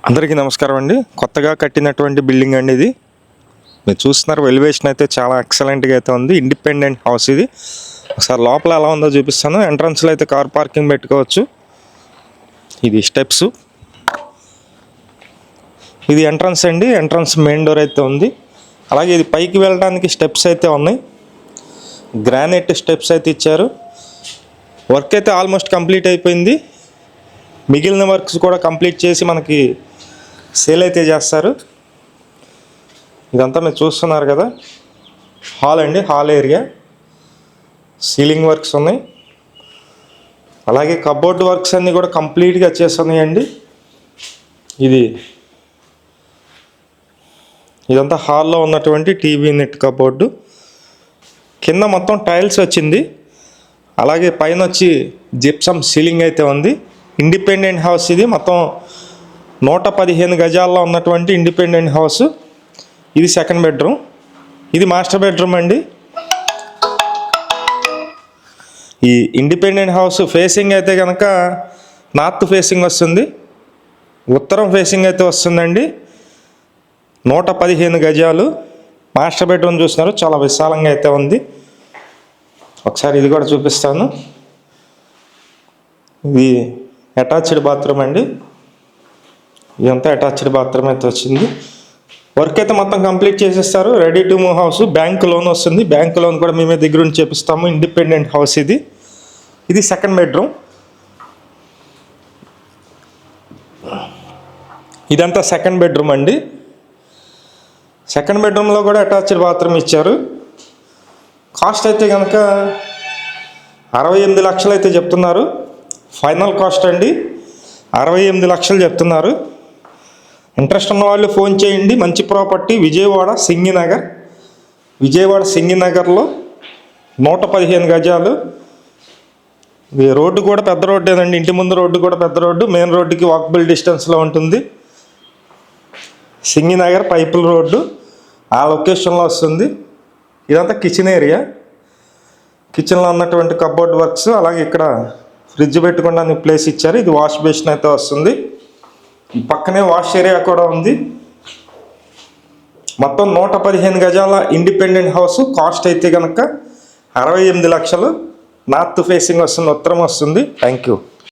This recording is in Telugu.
అందరికీ నమస్కారం అండి. కొత్తగా కట్టినటువంటి బిల్డింగ్ అండి ఇది. మీరు చూస్తున్నారు, ఎలివేషన్ అయితే చాలా ఎక్సలెంట్గా అయితే ఉంది. ఇండిపెండెంట్ హౌస్ ఇది. ఒకసారి లోపల ఎలా ఉందో చూపిస్తాను. ఎంట్రన్స్లో అయితే కార్ పార్కింగ్ పెట్టుకోవచ్చు. ఇది స్టెప్స్, ఇది ఎంట్రన్స్ అండి. ఎంట్రన్స్ మెయిన్ డోర్ అయితే ఉంది. అలాగే ఇది పైకి వెళ్ళడానికి స్టెప్స్ అయితే ఉన్నాయి. గ్రానైట్ స్టెప్స్ అయితే ఇచ్చారు. వర్క్ అయితే ఆల్మోస్ట్ కంప్లీట్ అయిపోయింది. మిగిలిన వర్క్స్ కూడా కంప్లీట్ చేసి మనకి సేల్ అయితే చేస్తారు. ఇదంతా మీరు చూస్తున్నారు కదా, హాల్ అండి, హాల్ ఏరియా. సీలింగ్ వర్క్స్ ఉన్నాయి. అలాగే కబోర్డ్ వర్క్స్ అన్నీ కూడా కంప్లీట్గా చేస్తున్నాయండి. ఇదంతా హాల్లో ఉన్నటువంటి టీవీ నెట్ కబోర్డు. కింద మొత్తం టైల్స్ వచ్చింది. అలాగే పైన వచ్చి జిప్సమ్ సీలింగ్ అయితే ఉంది. ఇండిపెండెంట్ హౌస్ ఇది. మొత్తం 115 గజాల్లో ఉన్నటువంటి ఇండిపెండెంట్ హౌస్. ఇది సెకండ్ బెడ్రూమ్, ఇది మాస్టర్ బెడ్రూమ్ అండి. ఈ ఇండిపెండెంట్ హౌస్ ఫేసింగ్ అయితే కనుక నార్త్ ఫేసింగ్ వస్తుంది, ఉత్తరం ఫేసింగ్ అయితే వస్తుందండి. 115 గజాలు మాస్టర్ బెడ్రూమ్ చూస్తున్నారు, చాలా విశాలంగా అయితే ఉంది. ఒకసారి ఇది కూడా చూపిస్తాను. ఇది అటాచ్డ్ బాత్రూమ్ అండి. ఇదంతా అటాచ్డ్ బాత్రూమ్ అయితే వచ్చింది. వర్క్ అయితే మొత్తం కంప్లీట్ చేసేస్తారు. Ready to move house. Bank loan వస్తుంది. బ్యాంక్ లోన్ కూడా మేమే దగ్గర నుంచి చేపిస్తాము. ఇండిపెండెంట్ హౌస్ ఇది. ఇది సెకండ్ బెడ్రూమ్. ఇదంతా సెకండ్ బెడ్రూమ్ అండి. సెకండ్ బెడ్రూమ్లో కూడా అటాచ్డ్ బాత్రూమ్ ఇచ్చారు. కాస్ట్ అయితే కనుక 68 లక్షలు అయితే చెప్తున్నారు. ఫైనల్ కాస్ట్ అండి 68 లక్షలు చెప్తున్నారు. ఇంట్రెస్ట్ ఉన్న వాళ్ళు ఫోన్ చేయండి. మంచి ప్రాపర్టీ, విజయవాడ సింగినగర్లో 115 గజాలు. రోడ్డు కూడా పెద్ద రోడ్డేనండి. ఇంటి ముందు రోడ్డు కూడా పెద్ద రోడ్డు. మెయిన్ రోడ్డుకి వాకబుల్ డిస్టెన్స్లో ఉంటుంది. సింగినగర్ పైపుల్ రోడ్డు ఆ లొకేషన్లో వస్తుంది. ఇదంతా కిచెన్ ఏరియా. కిచెన్లో ఉన్నటువంటి కబోర్డ్ వర్క్స్, అలాగే ఇక్కడ ఫ్రిడ్జ్ పెట్టుకోవడానికి ప్లేస్ ఇచ్చారు. ఇది వాష్ బేసిన్ అయితే వస్తుంది. పక్కనే వాష్ ఏరియా కూడా ఉంది. మొత్తం 115 గజాల ఇండిపెండెంట్ హౌస్. కాస్ట్ అయితే కనుక 68 లక్షలు. నార్త్ ఫేసింగ్ వస్తుంది, ఉత్తరం వస్తుంది. Thank you.